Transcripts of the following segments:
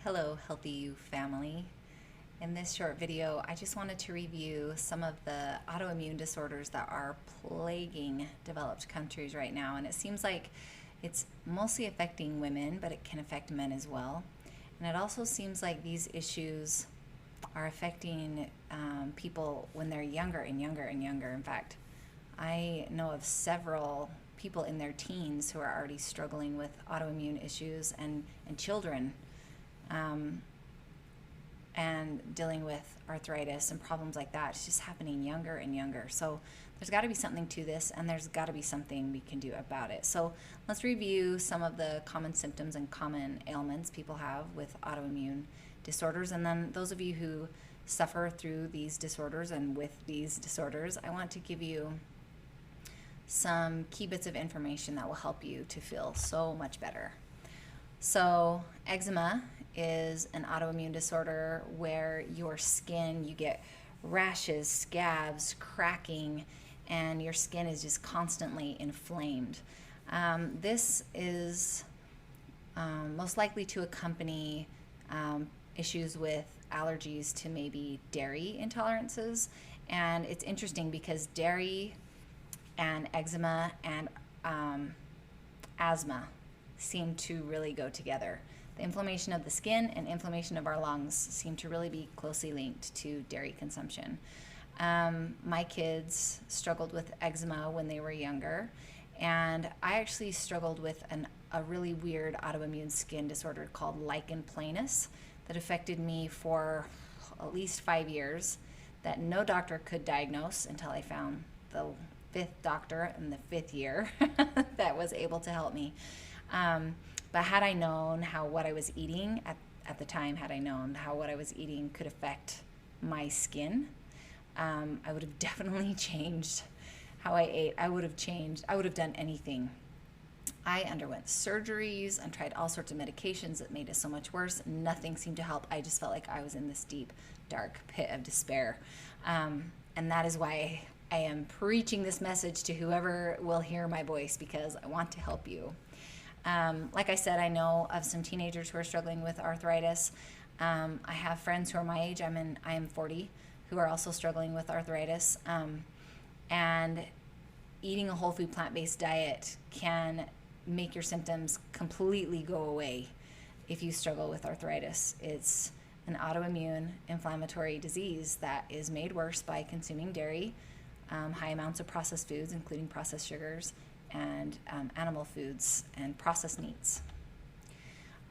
Hello, Healthy You family. In this short video, I just wanted to review some of the autoimmune disorders that are plaguing developed countries right now. And it seems like it's mostly affecting women, but it can affect men as well. And it also seems like these issues are affecting people when they're younger and younger and younger. In fact, I know of several people in their teens who are already struggling with autoimmune issues and children and dealing with arthritis and problems like that. It's just happening younger and younger. So there's got to be something to this, and there's got to be something we can do about it. So let's review some of the common symptoms and common ailments people have with autoimmune disorders. And then those of you who suffer through these disorders and with these disorders, I want to give you some key bits of information that will help you to feel so much better. So eczema is an autoimmune disorder where your skin, you get rashes, scabs, cracking, and your skin is just constantly inflamed. This is most likely to accompany issues with allergies to maybe dairy intolerances. And it's interesting because dairy and eczema and asthma seem to really go together. The inflammation of the skin and inflammation of our lungs seem to really be closely linked to dairy consumption. My kids struggled with eczema when they were younger, and I actually struggled with a really weird autoimmune skin disorder called lichen planus that affected me for at least 5 years that no doctor could diagnose until I found the fifth doctor in the fifth year that was able to help me. But had I known how what I was eating at the time, had I known how what I was eating could affect my skin, I would have definitely changed how I ate. I would have done anything. I underwent surgeries and tried all sorts of medications that made it so much worse. Nothing seemed to help. I just felt like I was in this deep, dark pit of despair. And that is why I am preaching this message to whoever will hear my voice, because I want to help you. Like I said, I know of some teenagers who are struggling with arthritis. I have friends who are my age. I am 40, who are also struggling with arthritis. And eating a whole food plant-based diet can make your symptoms completely go away if you struggle with arthritis. It's an autoimmune inflammatory disease that is made worse by consuming dairy, high amounts of processed foods, including processed sugars, and animal foods and processed meats.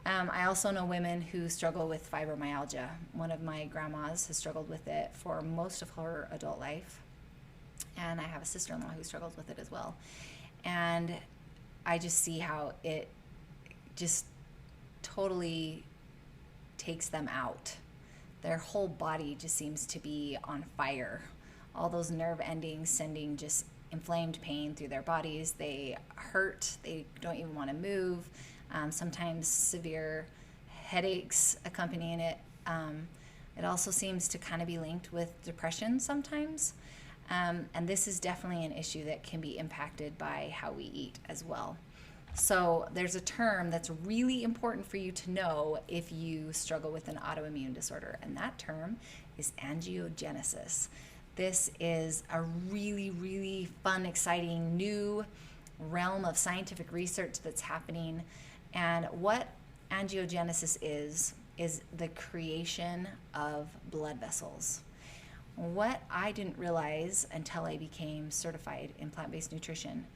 I also know women who struggle with fibromyalgia. One of my grandmas has struggled with it for most of her adult life, and I have a sister-in-law who struggles with it as well. And I just see how it just totally takes them out. Their whole body just seems to be on fire. All those nerve endings sending just inflamed pain through their bodies. They hurt. They don't even want to move. Sometimes severe headaches accompanying it. It also seems to kind of be linked with depression sometimes. And this is definitely an issue that can be impacted by how we eat as well. So there's a term that's really important for you to know if you struggle with an autoimmune disorder, and that term is angiogenesis. This is a really, really fun, exciting new realm of scientific research that's happening. And what angiogenesis is the creation of blood vessels. What I didn't realize until I became certified in plant-based nutrition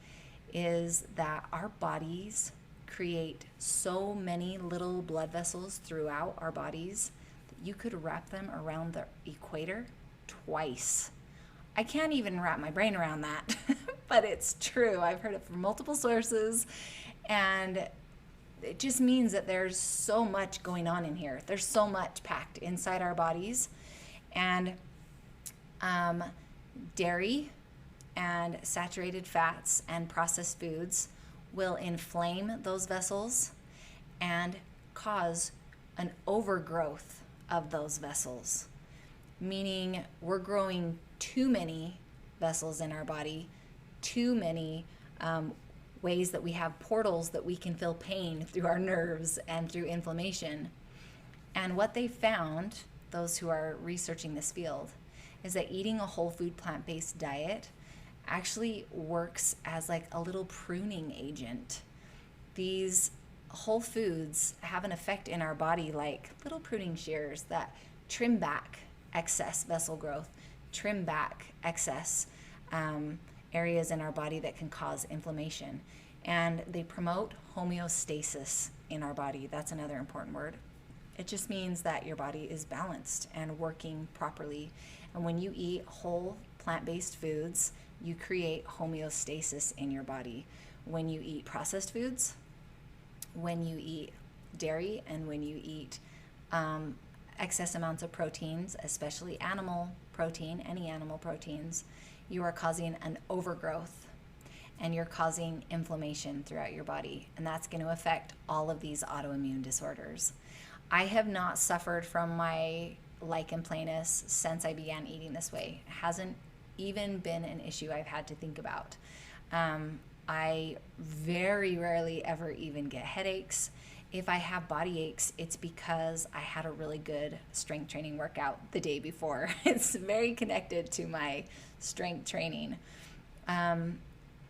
is that our bodies create so many little blood vessels throughout our bodies that you could wrap them around the equator twice. I can't even wrap my brain around that, but it's true. I've heard it from multiple sources, and it just means that there's so much going on in here. There's so much packed inside our bodies, and dairy and saturated fats and processed foods will inflame those vessels and cause an overgrowth of those vessels, meaning we're growing too many vessels in our body, too many ways that we have portals that we can feel pain through our nerves and through inflammation. And what they found, those who are researching this field, is that eating a whole food plant-based diet actually works as like a little pruning agent. These whole foods have an effect in our body like little pruning shears that trim back excess vessel growth, trim back excess areas in our body that can cause inflammation. And they promote homeostasis in our body. That's another important word. It just means that your body is balanced and working properly. And when you eat whole plant-based foods, you create homeostasis in your body. When you eat processed foods, when you eat dairy, and when you eat excess amounts of proteins, especially animal protein, any animal proteins, you are causing an overgrowth and you're causing inflammation throughout your body. And that's going to affect all of these autoimmune disorders. I have not suffered from my lichen planus since I began eating this way. It hasn't even been an issue I've had to think about. I very rarely ever even get headaches. If I have body aches, it's because I had a really good strength training workout the day before. It's very connected to my strength training. And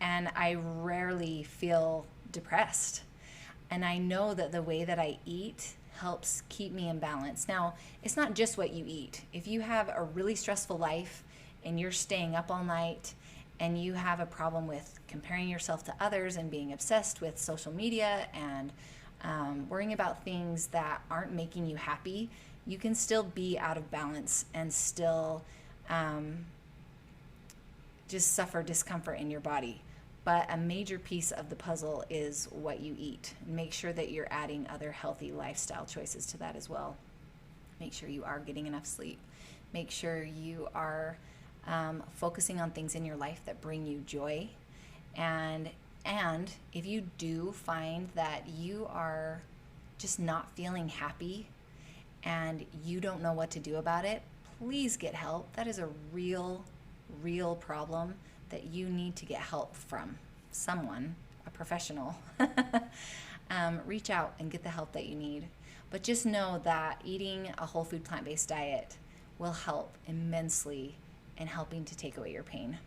I rarely feel depressed. And I know that the way that I eat helps keep me in balance. Now, it's not just what you eat. If you have a really stressful life and you're staying up all night and you have a problem with comparing yourself to others and being obsessed with social media and worrying about things that aren't making you happy, you can still be out of balance and still just suffer discomfort in your body. But a major piece of the puzzle is what you eat. Make sure that you're adding other healthy lifestyle choices to that as well. Make sure you are getting enough sleep. Make sure you are focusing on things in your life that bring you joy. And if you do find that you are just not feeling happy and you don't know what to do about it, please get help. That is a real problem that you need to get help from someone, a professional. Reach out and get the help that you need. But just know that eating a whole food plant-based diet will help immensely in helping to take away your pain.